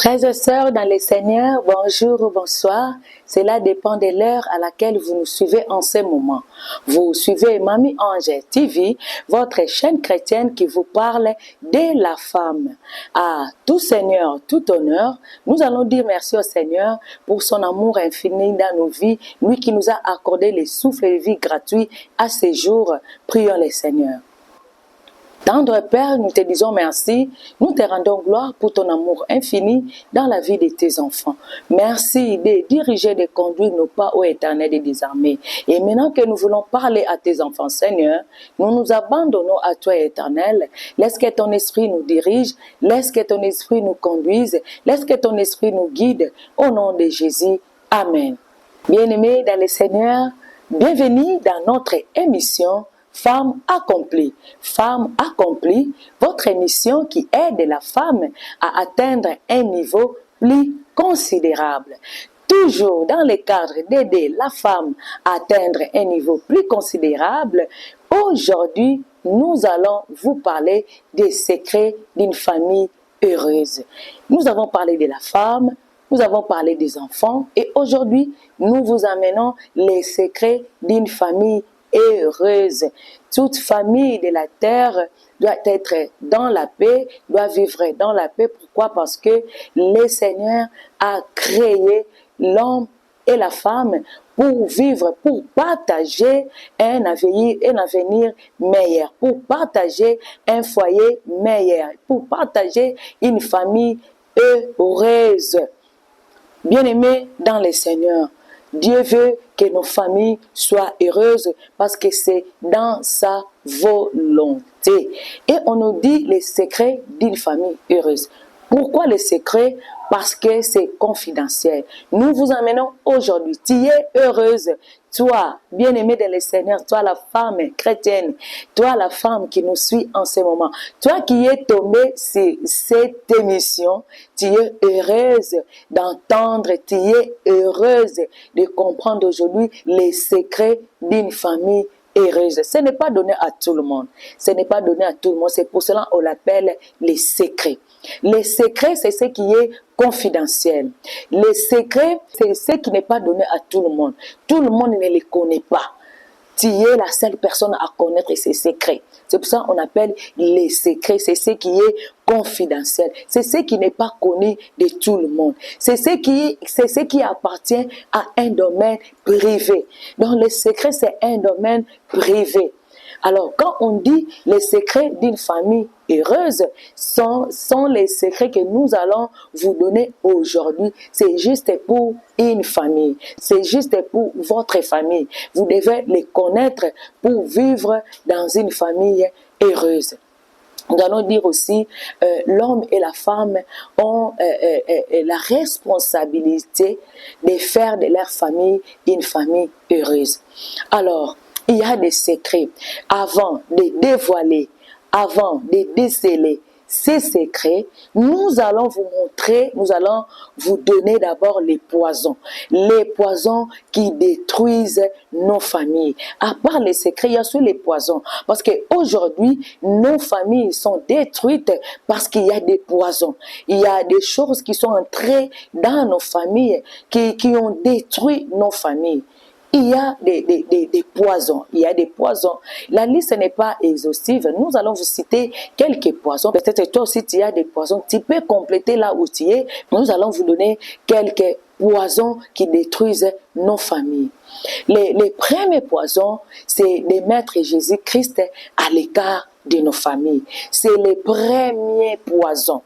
Frères et sœurs dans le Seigneur, bonjour ou bonsoir. Cela dépend de l'heure à laquelle vous nous suivez en ce moment. Vous suivez Mamie Ange TV, votre chaîne chrétienne qui vous parle de la femme. À tout Seigneur, tout honneur, nous allons dire merci au Seigneur pour son amour infini dans nos vies, lui qui nous a accordé le souffle de vie gratuit à ces jours. Prions le Seigneur. Tendre Père, nous te disons merci, nous te rendons gloire pour ton amour infini dans la vie de tes enfants. Merci de diriger, de conduire nos pas au éternel des armées. Et maintenant que nous voulons parler à tes enfants, Seigneur, nous nous abandonnons à toi, éternel. Laisse que ton esprit nous dirige, laisse que ton esprit nous conduise, laisse que ton esprit nous guide. Au nom de Jésus, Amen. Bien-aimés dans le Seigneur, bienvenue dans notre émission Femme accomplie. Femme accomplie, votre émission qui aide la femme à atteindre un niveau plus considérable. Toujours dans le cadre d'aider la femme à atteindre un niveau plus considérable, aujourd'hui, nous allons vous parler des secrets d'une famille heureuse. Nous avons parlé de la femme, nous avons parlé des enfants et aujourd'hui, nous vous amenons les secrets d'une famille heureuse. Toute famille de la terre doit être dans la paix, doit vivre dans la paix. Pourquoi? Parce que le Seigneur a créé l'homme et la femme pour vivre, pour partager un avenir meilleur, pour partager un foyer meilleur, pour partager une famille heureuse. Bien-aimés dans le Seigneur, Dieu veut que nos familles soient heureuses parce que c'est dans sa volonté. Et on nous dit les secrets d'une famille heureuse. Pourquoi les secrets? Parce que c'est confidentiel. Nous vous emmenons aujourd'hui. Tu es heureuse. Toi, bien-aimé de le Seigneur, toi la femme chrétienne, toi la femme qui nous suit en ce moment, toi qui es tombée sur cette émission, tu es heureuse d'entendre, tu es heureuse de comprendre aujourd'hui les secrets d'une famille heureuse. Ce n'est pas donné à tout le monde. Ce n'est pas donné à tout le monde. C'est pour cela qu'on l'appelle les secrets. Les secrets, c'est ce qui est confidentiel. Les secrets, c'est ce qui n'est pas donné à tout le monde. Tout le monde ne les connaît pas. Tu es la seule personne à connaître ces secrets. C'est pour ça qu'on appelle les secrets. C'est ce qui est confidentiel. C'est ce qui n'est pas connu de tout le monde. C'est ce qui appartient à un domaine privé. Donc, les secrets, c'est un domaine privé. Alors, quand on dit les secrets d'une famille heureuse, sont les secrets que nous allons vous donner aujourd'hui. C'est juste pour une famille. C'est juste pour votre famille. Vous devez les connaître pour vivre dans une famille heureuse. Nous allons dire aussi, l'homme et la femme ont la responsabilité de faire de leur famille une famille heureuse. Alors, il y a des secrets. Avant de dévoiler, avant de déceler ces secrets, nous allons vous montrer, nous allons vous donner d'abord les poisons qui détruisent nos familles. À part les secrets, il y a aussi les poisons. Parce qu'aujourd'hui, nos familles sont détruites parce qu'il y a des poisons. Il y a des choses qui sont entrées dans nos familles, qui ont détruit nos familles. Il y a des poisons. Il y a des poisons. La liste n'est pas exhaustive. Nous allons vous citer quelques poisons. Peut-être toi aussi tu as des poisons. Tu peux compléter là où tu es. Nous allons vous donner quelques poisons qui détruisent nos familles. Les premiers poisons, c'est de mettre Jésus-Christ à l'écart de nos familles. C'est les premiers poisons.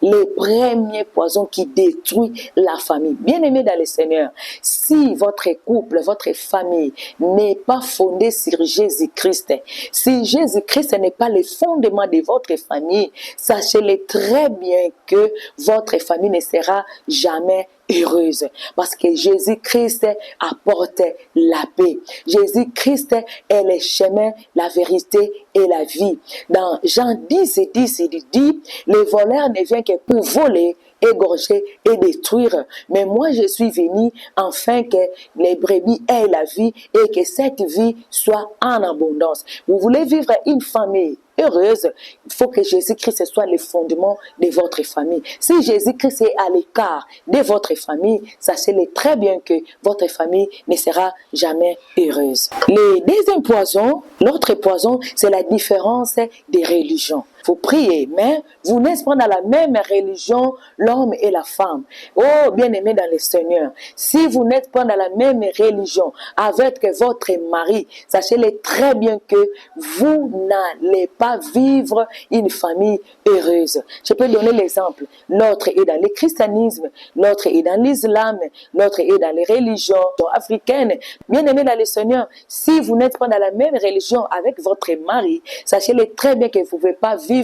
Les premiers poisons qui détruisent la famille. Bien-aimés dans le Seigneur, si votre couple, votre famille n'est pas fondée sur Jésus-Christ, si Jésus-Christ n'est pas le fondement de votre famille, sachez-le très bien que votre famille ne sera jamais heureuse parce que Jésus-Christ apporte la paix. Jésus-Christ est le chemin, la vérité et la vie. Dans Jean 10:10, il dit, le voleur ne vient que pour voler, égorger et détruire. Mais moi, je suis venu afin que les brebis aient la vie et que cette vie soit en abondance. Vous voulez vivre une famille heureuse, il faut que Jésus-Christ soit le fondement de votre famille. Si Jésus-Christ est à l'écart de votre famille, sachez-le très bien que votre famille ne sera jamais heureuse. Le deuxième poison, l'autre poison, c'est la différence des religions. Vous priez, mais vous n'êtes pas dans la même religion, l'homme et la femme. Oh, bien-aimés dans le Seigneur, si vous n'êtes pas dans la même religion avec votre mari, sachez-le très bien que vous n'allez pas vivre une famille heureuse. Je peux donner l'exemple. L'autre est dans le christianisme, l'autre est dans l'islam, l'autre est dans les religions africaines. Bien-aimés dans le Seigneur, si vous n'êtes pas dans la même religion avec votre mari, sachez-le très bien que vous ne pouvez pas vivre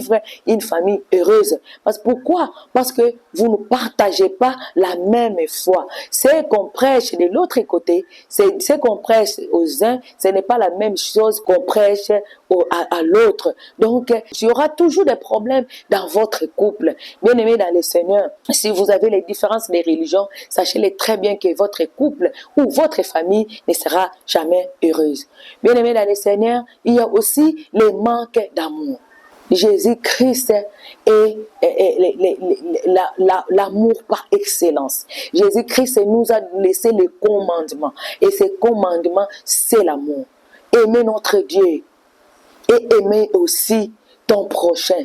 une famille heureuse. Pourquoi? Parce que vous ne partagez pas la même foi. Ce qu'on prêche de l'autre côté, ce qu'on prêche aux uns, ce n'est pas la même chose qu'on prêche à l'autre. Donc, il y aura toujours des problèmes dans votre couple. Bien-aimés dans le Seigneur, si vous avez les différences des religions, sachez-le très bien que votre couple ou votre famille ne sera jamais heureuse. Bien-aimés dans le Seigneur, il y a aussi le manque d'amour. Jésus-Christ est l'amour par excellence. Jésus-Christ nous a laissé les commandements. Et ces commandements, c'est l'amour. Aimer notre Dieu et aimer aussi ton prochain.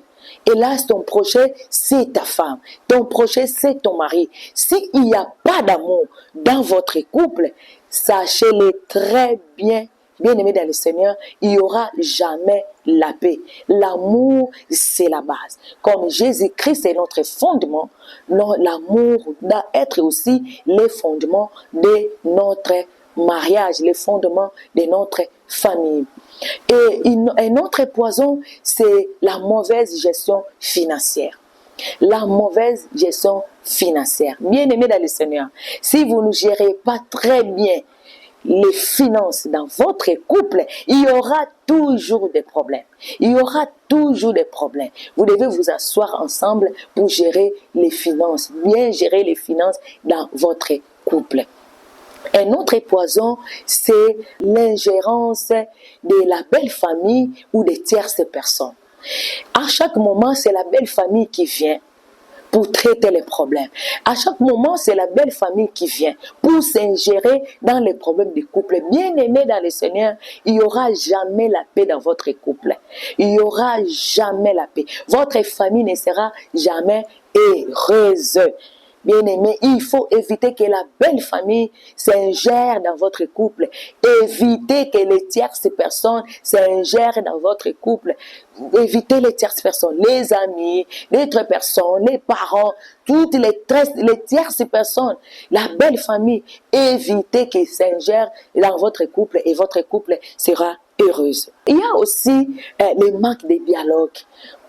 Et là, ton prochain, c'est ta femme. Ton prochain, c'est ton mari. S'il n'y a pas d'amour dans votre couple, sachez-le très bien. Bien-aimés dans le Seigneur, il n'y aura jamais la paix. L'amour, c'est la base. Comme Jésus-Christ est notre fondement, l'amour doit être aussi le fondement de notre mariage, le fondement de notre famille. Et un autre poison, c'est la mauvaise gestion financière. La mauvaise gestion financière. Bien-aimés dans le Seigneur, si vous ne gérez pas très bien les finances dans votre couple, il y aura toujours des problèmes. Il y aura toujours des problèmes. Vous devez vous asseoir ensemble pour gérer les finances, bien gérer les finances dans votre couple. Un autre poison, c'est l'ingérence de la belle famille ou des tierces personnes. À chaque moment, c'est la belle famille qui vient pour traiter les problèmes. À chaque moment, c'est la belle famille qui vient pour s'ingérer dans les problèmes du couple. Bien-aimés dans le Seigneur, il n'y aura jamais la paix dans votre couple. Il n'y aura jamais la paix. Votre famille ne sera jamais heureuse. Bien-aimé, il faut éviter que la belle famille s'ingère dans votre couple. Évitez que les tierces personnes s'ingèrent dans votre couple. Évitez les tierces personnes, les amis, les autres personnes, les parents, toutes les tierces personnes. La belle famille, évitez qu'ils s'ingèrent dans votre couple et votre couple sera heureuse. Il y a aussi les manques de dialogue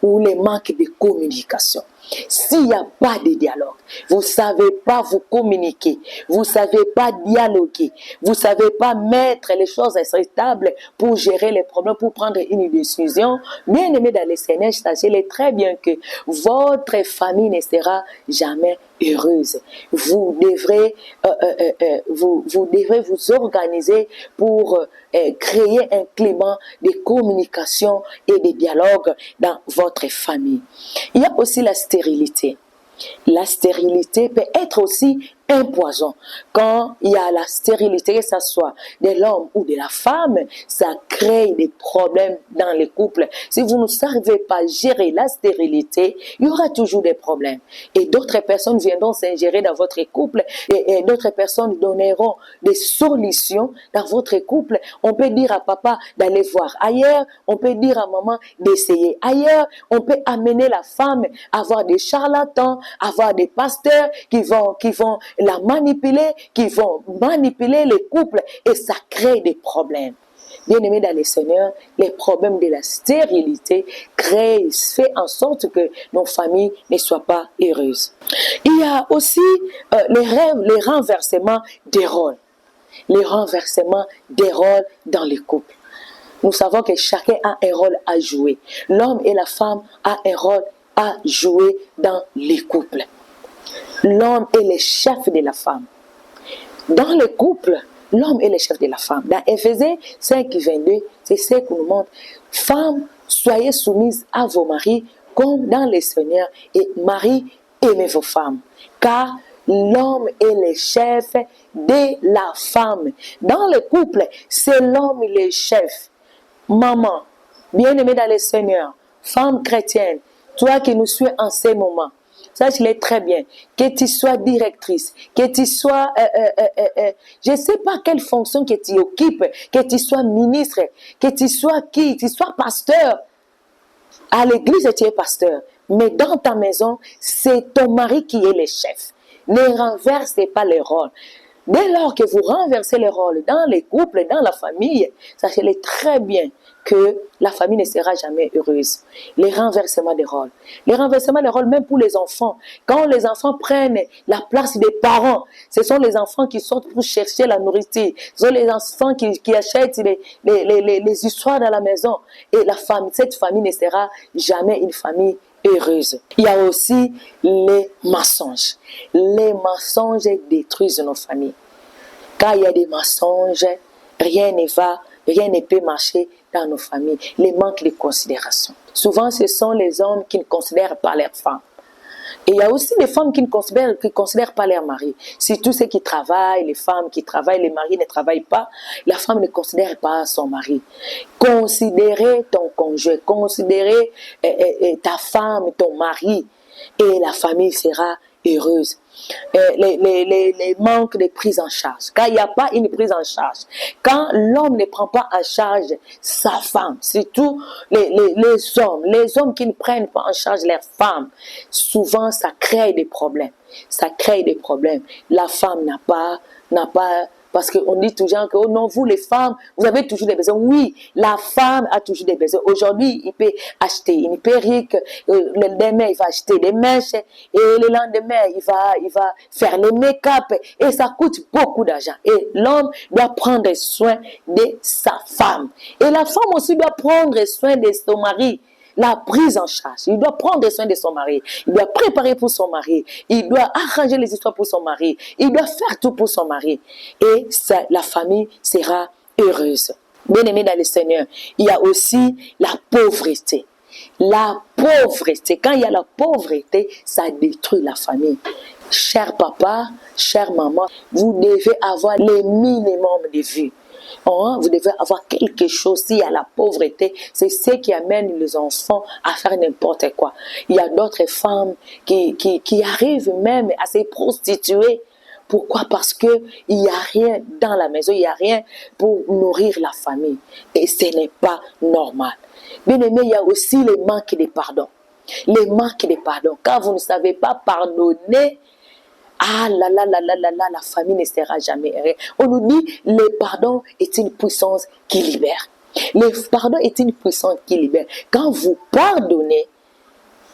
ou les manques de communication. S'il n'y a pas de dialogue, vous ne savez pas vous communiquer, vous ne savez pas dialoguer, vous ne savez pas mettre les choses stables pour gérer les problèmes, pour prendre une décision, bien aimé dans le Seigneur, sachez-le très bien que votre famille ne sera jamais heureuse. Vous devrez vous organiser pour créer un climat de communication et de dialogue dans votre famille. Il y a aussi la stérilité. La stérilité peut être aussi un poison. Quand il y a la stérilité, que ce soit de l'homme ou de la femme, ça crée des problèmes dans les couples. Si vous ne savez pas gérer la stérilité, il y aura toujours des problèmes. Et d'autres personnes viendront s'ingérer dans votre couple et d'autres personnes donneront des solutions dans votre couple. On peut dire à papa d'aller voir ailleurs, on peut dire à maman d'essayer ailleurs, on peut amener la femme à voir des charlatans, à voir des pasteurs qui vont la manipuler, qui vont manipuler les couples et ça crée des problèmes. Bien-aimés dans le Seigneur, les problèmes de la stérilité fait en sorte que nos familles ne soient pas heureuses. Il y a aussi les renversements des rôles. Les renversements des rôles dans les couples. Nous savons que chacun a un rôle à jouer. L'homme et la femme ont un rôle à jouer dans les couples. L'homme est le chef de la femme. Dans le couple, l'homme est le chef de la femme. Dans Éphésiens 5, 22, c'est ce qu'on nous montre. Femme, soyez soumises à vos maris comme dans le Seigneur. Et maris, aimez vos femmes, car l'homme est le chef de la femme. Dans le couple, c'est l'homme le chef. Maman, bien-aimée dans le Seigneur, femme chrétienne, toi qui nous suis en ces moments, sache-le très bien, que tu sois directrice, que tu sois, je ne sais pas quelle fonction que tu occupes, que tu sois ministre, que tu sois qui, tu sois pasteur. À l'église, tu es pasteur, mais dans ta maison, c'est ton mari qui est le chef. Ne renversez pas les rôles. Dès lors que vous renversez les rôles dans les couples, dans la famille, sachez-le très bien que la famille ne sera jamais heureuse. Les renversements des rôles. Les renversements des rôles, même pour les enfants. Quand les enfants prennent la place des parents, ce sont les enfants qui sortent pour chercher la nourriture. Ce sont les enfants qui achètent les histoires dans la maison. Et la famille, cette famille ne sera jamais une famille heureuse. Il y a aussi les mensonges. Les mensonges détruisent nos familles. Quand il y a des mensonges, rien ne va, rien ne peut marcher dans nos familles. Les manques de considération. Souvent, ce sont les hommes qui ne considèrent pas leurs femmes. Et il y a aussi les femmes qui ne considèrent pas leur mari. Surtout ceux qui travaillent, les femmes qui travaillent, les maris ne travaillent pas. La femme ne considère pas son mari. Considérez ton conjoint, considérez ta femme, ton mari, et la famille sera heureuse. Les manques de prise en charge. Quand il n'y a pas une prise en charge, quand l'homme ne prend pas en charge sa femme, surtout les hommes qui ne prennent pas en charge leurs femmes, souvent ça crée des problèmes. Ça crée des problèmes. La femme n'a pas parce qu'on dit toujours que oh non, vous les femmes, vous avez toujours des besoins. Oui, la femme a toujours des besoins. Aujourd'hui, il peut acheter une perruque, le lendemain, il va acheter des mèches, et le lendemain, il va faire le make-up, et ça coûte beaucoup d'argent. Et l'homme doit prendre soin de sa femme. Et la femme aussi doit prendre soin de son mari. La prise en charge. Il doit prendre soin de son mari. Il doit préparer pour son mari. Il doit arranger les histoires pour son mari. Il doit faire tout pour son mari. Et ça, la famille sera heureuse. Bien-aimés dans le Seigneur, il y a aussi la pauvreté. La pauvreté. Quand il y a la pauvreté, ça détruit la famille. Cher papa, chère maman, vous devez avoir le minimum de vue. Vous devez avoir quelque chose. S'il y a la pauvreté, c'est ce qui amène les enfants à faire n'importe quoi. Il y a d'autres femmes qui arrivent même à se prostituer. Pourquoi? Parce qu'il n'y a rien dans la maison, il n'y a rien pour nourrir la famille. Et ce n'est pas normal. Bien aimé, il y a aussi le manque de pardon. Le manque de pardon. Quand vous ne savez pas pardonner, ah là là là là là là, la famille ne sera jamais heureuse. On nous dit, le pardon est une puissance qui libère. Le pardon est une puissance qui libère. Quand vous pardonnez,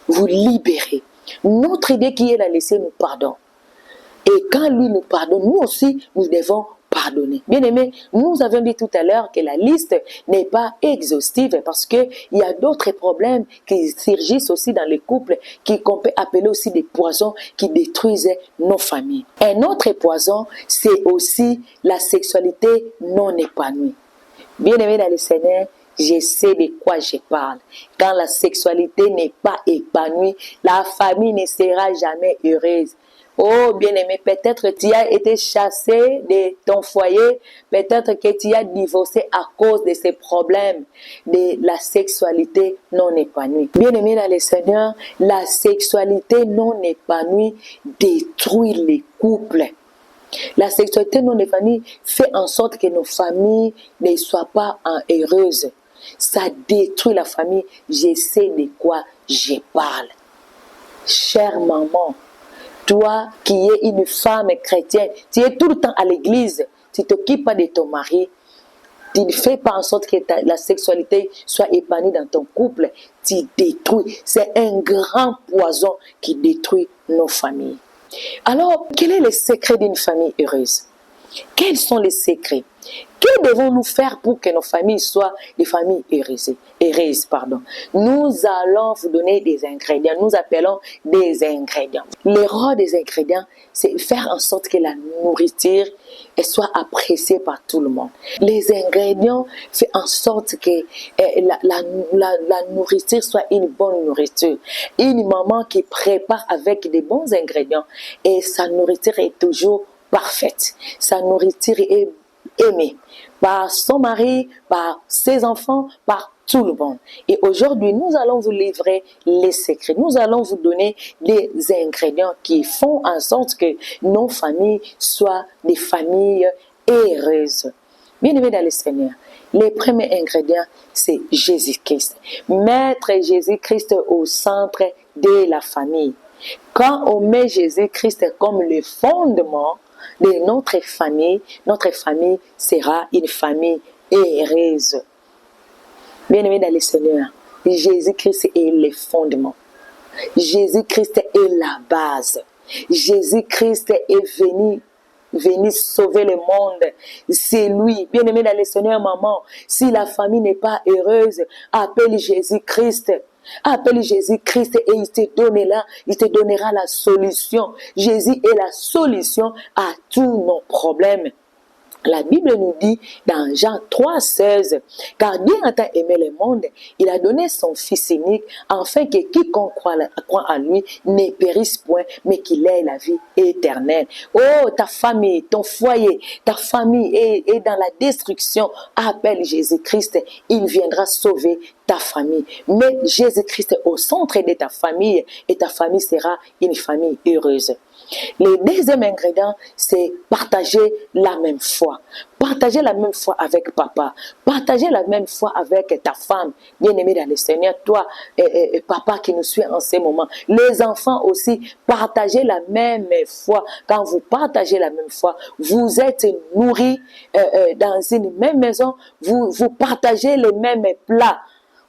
vous libérez. Notre idée qui est de laisser nous pardonner. Et quand lui nous pardonne, nous aussi, nous devons pardonner. Bien aimé, nous avons dit tout à l'heure que la liste n'est pas exhaustive parce qu'il y a d'autres problèmes qui surgissent aussi dans les couples qu'on peut appeler aussi des poisons qui détruisent nos familles. Un autre poison, c'est aussi la sexualité non épanouie. Bien aimé dans le Seigneur, je sais de quoi je parle. Quand la sexualité n'est pas épanouie, la famille ne sera jamais heureuse. Oh, bien-aimé, peut-être tu as été chassé de ton foyer, peut-être que tu as divorcé à cause de ces problèmes de la sexualité non épanouie. Bien-aimé dans le Seigneur, la sexualité non épanouie détruit les couples. La sexualité non épanouie fait en sorte que nos familles ne soient pas heureuses. Ça détruit la famille. Je sais de quoi je parle. Chère maman, toi qui es une femme chrétienne, tu es tout le temps à l'église, tu ne t'occupes pas de ton mari, tu ne fais pas en sorte que la sexualité soit épanouie dans ton couple, tu détruis. C'est un grand poison qui détruit nos familles. Alors, quel est le secret d'une famille heureuse? Quels sont les secrets? Que devons-nous faire pour que nos familles soient des familles heureuses? Nous allons vous donner des ingrédients. Nous appelons des ingrédients. L'erreur des ingrédients, c'est faire en sorte que la nourriture soit appréciée par tout le monde. Les ingrédients font en sorte que la nourriture soit une bonne nourriture. Une maman qui prépare avec des bons ingrédients et sa nourriture est toujours parfaite. Sa nourriture est aimée par son mari, par ses enfants, par tout le monde. Et aujourd'hui, nous allons vous livrer les secrets. Nous allons vous donner des ingrédients qui font en sorte que nos familles soient des familles heureuses. Bien-aimés dans le Seigneur, les premiers ingrédients, c'est Jésus-Christ. Mettre Jésus-Christ au centre de la famille. Quand on met Jésus-Christ comme le fondement de notre famille sera une famille heureuse. Bien-aimés dans le Seigneur, Jésus-Christ est le fondement. Jésus-Christ est la base. Jésus-Christ est venu sauver le monde. C'est lui. Bien-aimé dans le Seigneur, maman, si la famille n'est pas heureuse, appelle Jésus-Christ. Appelle Jésus-Christ et il te donnera la solution. Jésus est la solution à tous nos problèmes. La Bible nous dit dans Jean 3,16, car Dieu a tant aimé le monde, il a donné son Fils unique, afin que quiconque croit en lui ne périsse point, mais qu'il ait la vie éternelle. Oh, ta famille, ton foyer, ta famille est dans la destruction. Appelle Jésus-Christ, il viendra sauver ta famille. Mets Jésus-Christ au centre de ta famille et ta famille sera une famille heureuse. Le deuxième ingrédient, c'est partager la même foi. Partager la même foi avec papa. Partager la même foi avec ta femme. Bien-aimé dans le Seigneur, toi, papa qui nous suit en ce moment. Les enfants aussi, partagez la même foi. Quand vous partagez la même foi, vous êtes nourris dans une même maison. Vous partagez les mêmes plats.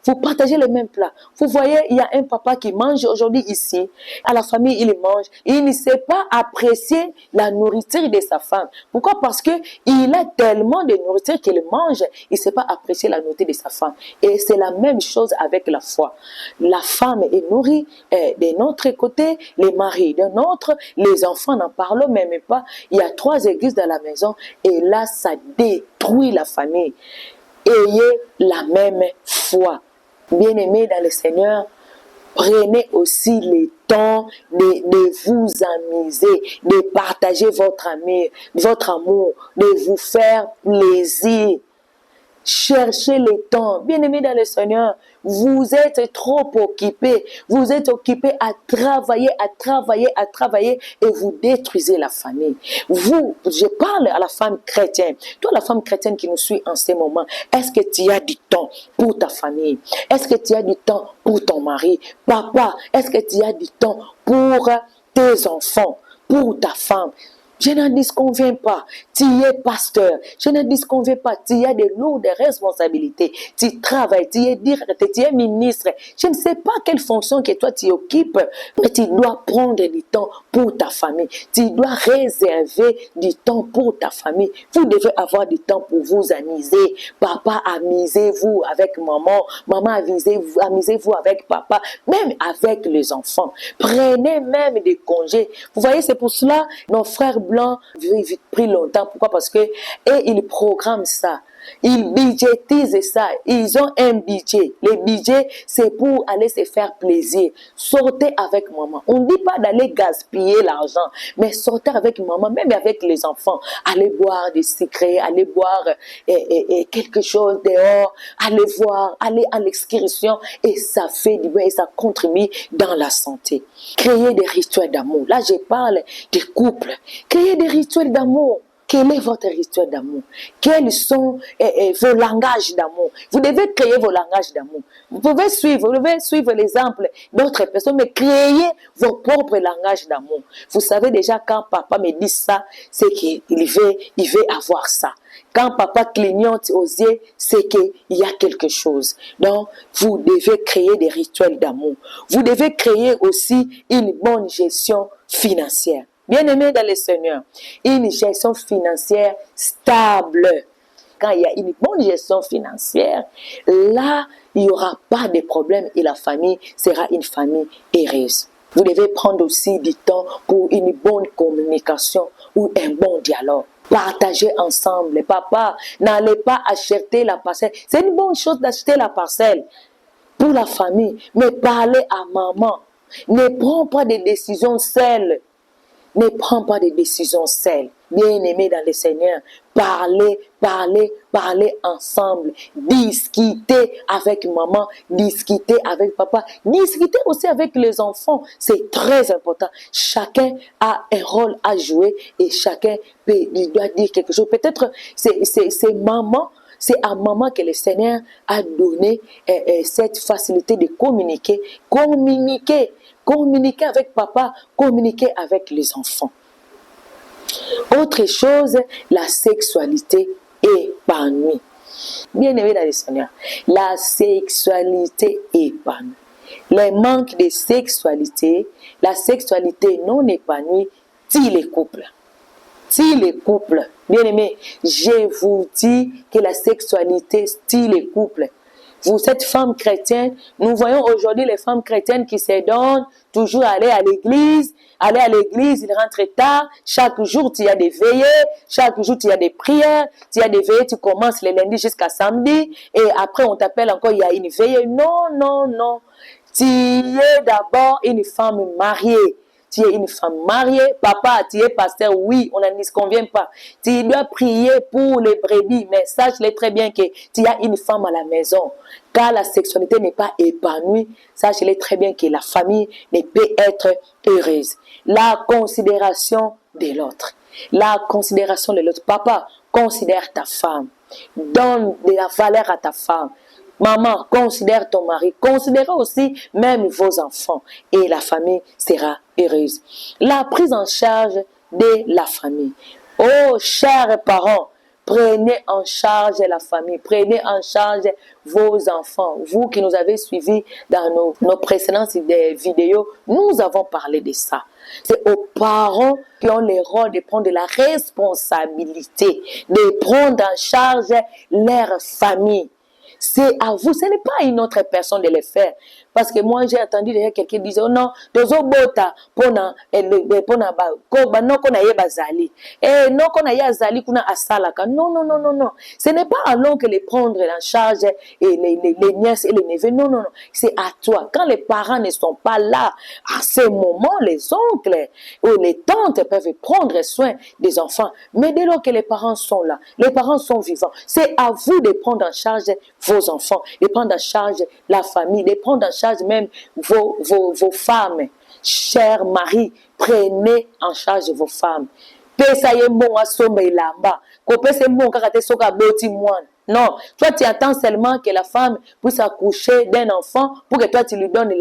Vous partagez le même plat. Vous voyez, il y a un papa qui mange aujourd'hui ici. À la famille, il mange. Il ne sait pas apprécier la nourriture de sa femme. Pourquoi? Parce que il a tellement de nourriture qu'il mange. Il ne sait pas apprécier la nourriture de sa femme. Et c'est la même chose avec la foi. La femme est nourrie de notre côté, les maris de notre, les enfants n'en parlent même pas. Il y a 3 églises dans la maison et là, ça détruit la famille. Ayez la même foi. Bien-aimés dans le Seigneur, prenez aussi le temps de vous amuser, de partager votre amour, de vous faire plaisir. Cherchez le temps. Bien-aimés dans le Seigneur, vous êtes trop occupés. Vous êtes occupés à travailler et vous détruisez la famille. Je parle à la femme chrétienne. Toi, la femme chrétienne qui nous suit en ce moment, est-ce que tu as du temps pour ta famille? Est-ce que tu as du temps pour ton mari? Papa, est-ce que tu as du temps pour tes enfants, pour ta femme? Je n'en disconviens pas. Tu es pasteur. Je n'en disconviens pas. Tu as de lourdes responsabilités. Tu travailles. Tu es directeur. Tu es ministre. Je ne sais pas quelle fonction que toi tu occupes. Mais tu dois prendre du temps pour ta famille. Tu dois réserver du temps pour ta famille. Vous devez avoir du temps pour vous amuser. Papa, amusez-vous avec maman. Maman, amusez-vous avec papa. Même avec les enfants. Prenez même des congés. Vous voyez, c'est pour cela nos frères blancs vivent pris longtemps. Pourquoi? Parce que ils programment ça. Ils budgétisent ça. Ils ont un budget. Le budget, c'est pour aller se faire plaisir. Sortez avec maman. On ne dit pas d'aller gaspiller l'argent, mais sortez avec maman, même avec les enfants. Allez boire des secrets, allez boire quelque chose dehors, allez voir, allez à l'excursion. Et ça fait du bien et ça contribue dans la santé. Créez des rituels d'amour. Là, je parle des couples. Créez des rituels d'amour. Quel est votre rituel d'amour? Quels sont vos langages d'amour? Vous devez créer vos langages d'amour. Vous devez suivre l'exemple d'autres personnes, mais créez vos propres langages d'amour. Vous savez déjà, quand papa me dit ça, c'est qu'il veut avoir ça. Quand papa clignote aux yeux, c'est qu'il y a quelque chose. Donc, vous devez créer des rituels d'amour. Vous devez créer aussi une bonne gestion financière. Bien-aimés dans le Seigneur, une gestion financière stable. quand il y a une bonne gestion financière, là, il n'y aura pas de problème et la famille sera une famille heureuse. Vous devez prendre aussi du temps pour une bonne communication ou un bon dialogue. Partagez ensemble. Papa, n'allez pas acheter la parcelle. C'est une bonne chose d'acheter la parcelle pour la famille, mais parlez à maman. Ne prends pas de décisions seules. Ne prends pas de décisions seules. Bien-aimés dans le Seigneur, parlez ensemble. Discutez avec maman, discutez avec papa, discutez aussi avec les enfants. C'est très important. Chacun a un rôle à jouer et chacun doit dire quelque chose. Peut-être c'est maman. C'est à maman que le Seigneur a donné cette facilité de communiquer. Communiquer avec papa, communiquer avec les enfants. Autre chose, la sexualité épanouie. Bien-aimé dans le Seigneur, la sexualité épanouie. Les manques de sexualité, la sexualité non épanouie, tue les couples. Bien-aimés, je vous dis que la sexualité tue les couples. Vous êtes femme chrétienne, nous voyons aujourd'hui les femmes chrétiennes qui se donnent toujours aller à l'église, ils rentrent tard, chaque jour tu as des veillées, chaque jour tu as des prières, tu as des veillées, tu commences le lundi jusqu'à samedi, et après on t'appelle encore, il y a une veillée. Non. Tu es d'abord une femme mariée. Tu es une femme mariée, papa, tu es pasteur, oui, on ne se convient pas. Tu dois prier pour les brebis, mais sache-le très bien que tu as une femme à la maison. Car la sexualité n'est pas épanouie, sache-le très bien que la famille ne peut être heureuse. La considération de l'autre. Papa, considère ta femme. Donne de la valeur à ta femme. Maman, considère ton mari, considérez aussi même vos enfants et la famille sera heureuse. La prise en charge de la famille. Oh, chers parents, prenez en charge la famille, prenez en charge vos enfants. Vous qui nous avez suivis dans nos précédentes vidéos, nous avons parlé de ça. C'est aux parents qui ont le rôle de prendre la responsabilité, de prendre en charge leur famille. C'est à vous, ce n'est pas à une autre personne de le faire. Parce que moi, j'ai entendu déjà quelqu'un dire, oh non, tozo bota, pona ba, non, kona ye bazali. Non, kona ye azali, kuna asalaka. Non. Ce n'est pas à l'homme que les prendre en charge, et les nièces et les neveux. Non. C'est à toi. Quand les parents ne sont pas là, à ce moment, les oncles ou les tantes peuvent prendre soin des enfants. Mais dès lors que les parents sont là, les parents sont vivants, c'est à vous de prendre en charge vos enfants, de prendre en charge la famille, de prendre en charge même vos femmes. Chers maris, prenez en charge vos femmes. Non, toi tu attends seulement que la femme puisse accoucher d'un enfant pour que toi tu lui donnes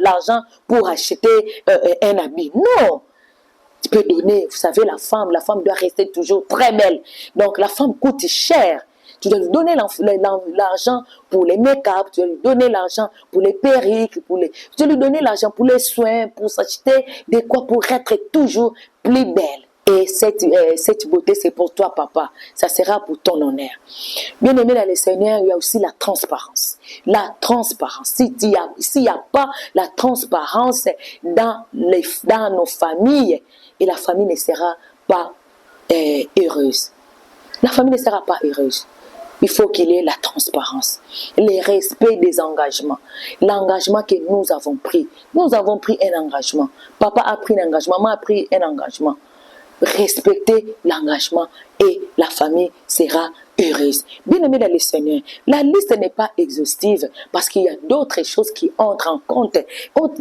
l'argent pour acheter un habit. Non, tu peux donner, vous savez, la femme doit rester toujours très belle. Donc la femme coûte cher. Tu dois lui donner l'argent pour les make-up, tu dois lui donner l'argent pour les perruques, tu dois lui donner l'argent pour les soins, pour s'acheter de quoi pour être toujours plus belle. Et cette beauté, c'est pour toi, papa. Ça sera pour ton honneur. Bien aimé dans le Seigneur, il y a aussi la transparence. La transparence. S'il n'y a pas la transparence dans nos familles, et la famille ne sera pas heureuse. La famille ne sera pas heureuse. Il faut qu'il y ait la transparence, le respect des engagements, l'engagement que nous avons pris. Nous avons pris un engagement. Papa a pris un engagement, maman a pris un engagement. Respectez l'engagement et la famille sera heureuse. Bien aimé dans le Seigneur, la liste n'est pas exhaustive parce qu'il y a d'autres choses qui entrent en compte, pour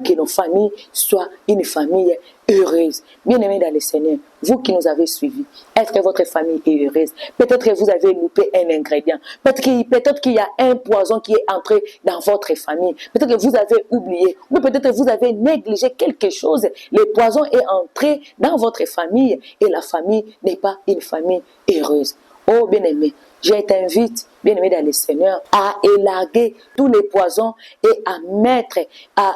que nos familles soient une famille heureuse. Bien aimé dans le Seigneur, vous qui nous avez suivis, est-ce que votre famille est heureuse? Peut-être que vous avez loupé un ingrédient. Peut-être qu'il y a un poison qui est entré dans votre famille. Peut-être que vous avez oublié. Ou peut-être que vous avez négligé quelque chose. Le poison est entré dans votre famille et la famille n'est pas une famille heureuse. Oh bien-aimé, je t'invite, bien-aimé dans le Seigneur, à élaguer tous les poisons et à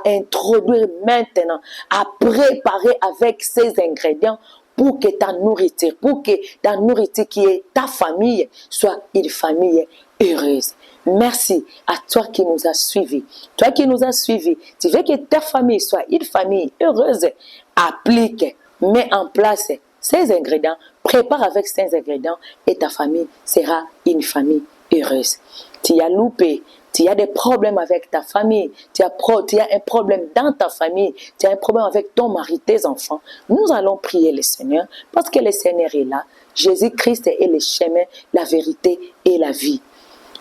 introduire maintenant, à préparer avec ces ingrédients pour que ta nourriture qui est ta famille soit une famille heureuse. Merci à toi qui nous as suivis. Toi qui nous as suivis, tu veux que ta famille soit une famille heureuse. Applique, mets en place ces ingrédients, prépare avec ces ingrédients et ta famille sera une famille heureuse. Tu as loupé, tu as des problèmes avec ta famille, tu as un problème dans ta famille, tu as un problème avec ton mari, tes enfants. Nous allons prier le Seigneur parce que le Seigneur est là. Jésus-Christ est le chemin, la vérité et la vie.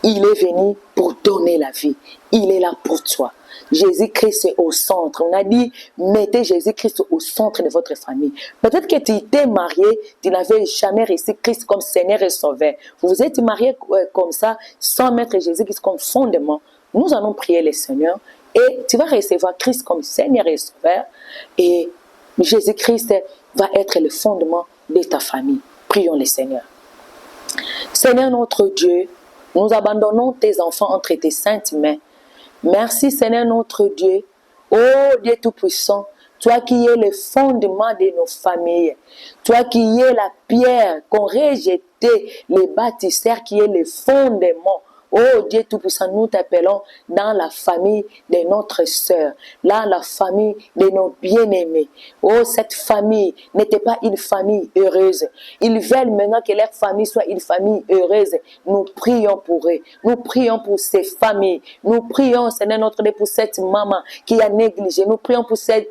Il est venu pour donner la vie. Il est là pour toi. Jésus-Christ est au centre. On a dit, mettez Jésus-Christ au centre de votre famille. Peut-être que tu t'es marié, tu n'avais jamais reçu Christ comme Seigneur et Sauveur. Vous vous êtes marié comme ça, sans mettre Jésus-Christ comme fondement. Nous allons prier le Seigneur et tu vas recevoir Christ comme Seigneur et Sauveur. Et Jésus-Christ va être le fondement de ta famille. Prions le Seigneur. Seigneur notre Dieu, nous abandonnons tes enfants entre tes saintes mains. Merci Seigneur notre Dieu, ô Dieu Tout-Puissant, toi qui es le fondement de nos familles, toi qui es la pierre qu'ont rejeté les bâtisseurs, qui est le fondement. Oh Dieu Tout-Puissant, nous t'appelons dans la famille de notre sœur, dans la famille de nos bien-aimés. Oh, cette famille n'était pas une famille heureuse. Ils veulent maintenant que leur famille soit une famille heureuse. Nous prions pour eux. Nous prions pour ces familles. Nous prions, Seigneur notre Dieu, pour cette maman qui a négligé. Nous prions pour ces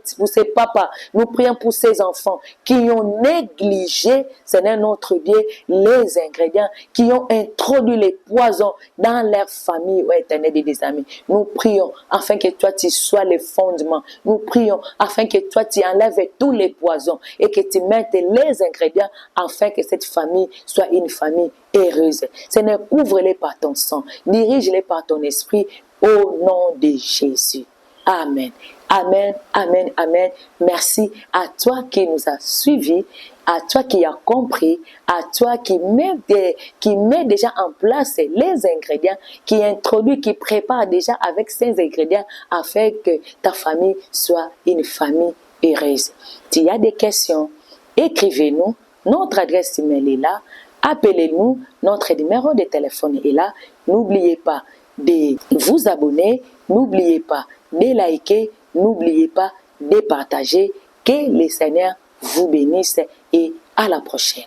papas. Nous prions pour ces enfants qui ont négligé, Seigneur notre Dieu, les ingrédients, qui ont introduit les poisons dans leur famille, oh éternel des amis. Nous prions afin que toi tu sois le fondement. Nous prions afin que toi tu enlèves tous les poisons et que tu mettes les ingrédients afin que cette famille soit une famille heureuse. Seigneur, couvre-les par ton sang, dirige-les par ton esprit au nom de Jésus. Amen. Amen, amen, amen. Merci à toi qui nous as suivis, à toi qui as compris, à toi qui met déjà en place les ingrédients, qui introduit, qui prépare déjà avec ces ingrédients afin que ta famille soit une famille heureuse. Tu as des questions, écrivez-nous. Notre adresse email est là. Appelez-nous. Notre numéro de téléphone est là. N'oubliez pas de vous abonner. N'oubliez pas de liker. N'oubliez pas de partager. Que le Seigneur vous bénisse et à la prochaine.